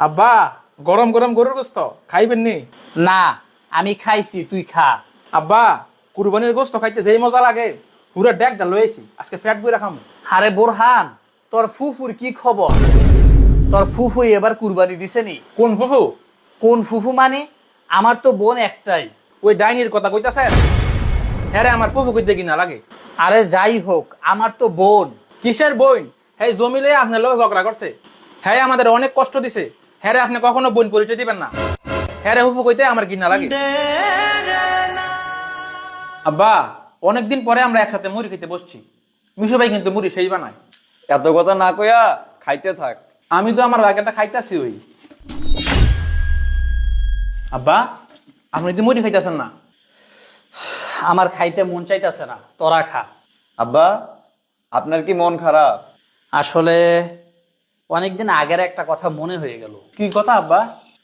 আব্বা, গরম গরম গরুর গোস্ত খাইবেন নি? না, আমি খাইছি, তুই খা। আব্বা, কুরবানির গোস্ত খাইতে যেই মজা লাগে, পুরো ডেকটা লইছি, আজকে ফ্যাট বইরা খামু। আরে বোরহান, তোর ফুফুর কি খবর? তোর ফুফু এবার কুরবানি দিছে নি? কোন ফুফু? কোন ফুফু মানে? আমার তো বোন একটাই। ওই ডাইনির কথা কইতাছেন? হ্যাঁ রে, আমার ফুফু কইতে কি না লাগে? আরে যাই হোক, আমার তো বোন। কিসের বোন? হ্যাঁ জমিলে আপনার লোক ঝগড়া করছে। হ্যাঁ আমাদের অনেক কষ্ট দিছে। হ্যাঁ রে, আপনি কখনো বোন পরিচয় দিবেন না। হ্যাঁ রে, ফুফু কইতে আমার কি না লাগে? আব্বা, অনেকদিন পরে আমরা একসাথে মুড়ি খেতে বসছি। মিশু ভাই কিন্তু মুড়ি সেই বানায়। এত কথা না কইয়া খাইতে থাক। আমি তো আমার বাগেরটা খাইতাছি ওই। আব্বা, আপনি তো মুড়ি খাইতেছেন না? আমার খাইতে মন চাইতেছে না, তোরা খা। আব্বা, আপনার কি মন খারাপ? আসলে অনেকদিন আগের একটা কথা মনে হয়ে গেল। কি কথা আব্বা?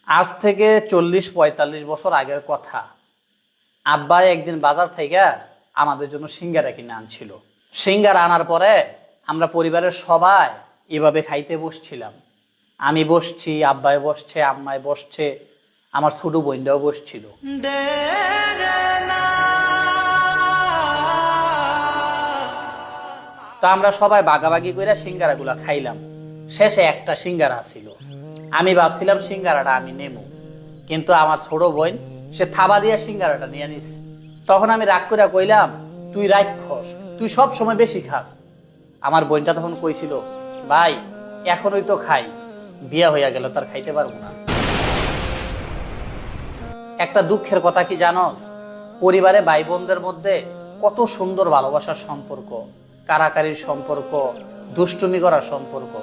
আজ থেকে 40-45 বছর আগের কথা। আব্বা একদিন বাজার থেকে আমাদের জন্য সিঙ্গারা কিনে আনছিল। সিঙ্গারা আনার পরে আমরা পরিবারের সবাই এভাবে খাইতে বসছিলাম। আমি বসছি, আব্বাই বসছে, আম্মাই বসছে, আমার ছোট বোনটাও বসছিল। তো আমরা সবাই বাগাবাগি করে সিঙ্গারাগুলা খাইলাম। শেষে একটা সিঙ্গারা ছিল। আমি ভাবছিলাম সিঙ্গারাটা আমি নেবো, কিন্তু আমার ছোট বোন সে থাবা দিয়া সিঙ্গারাটা নিয়ে নিস। তখন আমি রাগ করে কইলাম, তুই রাক্ষস, তুই সব সময় বেশি খাস। আমার বোনটা তখন কইছিল, ভাই এখনই তো খাই, বিয়া হইয়া গেল তার খাইতে পারবো না। একটা দুঃখের কথা কি জানোস? পরিবারে ভাই বোনদের মধ্যে কত সুন্দর ভালোবাসার সম্পর্ক, কারাকারির সম্পর্ক, দুষ্টুমি করার সম্পর্ক,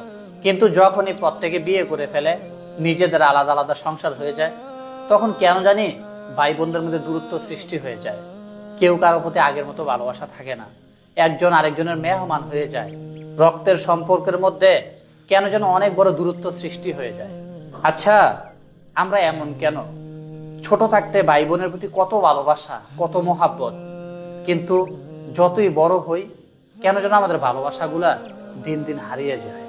কিন্তু যখনই প্রত্যেকে বিয়ে করে ফেলে, নিজেদের আলাদা আলাদা সংসার হয়ে যায়, তখন কেন জানি ভাই বোনদের মধ্যে দূরত্ব সৃষ্টি হয়ে যায়। কেউ কারো প্রতি আগের মতো ভালোবাসা থাকে না, একজন আরেকজনের মেহমান হয়ে যায়। রক্তের সম্পর্কের মধ্যে কেন যেন অনেক বড় দূরত্ব সৃষ্টি হয়ে যায়। আচ্ছা, আমরা এমন কেন? ছোট থাকতে ভাই বোনের প্রতি কত ভালোবাসা, কত মহাব্বত, কিন্তু যতই বড় হই কেন যেন আমাদের ভালোবাসাগুলা দিন দিন হারিয়ে যায়।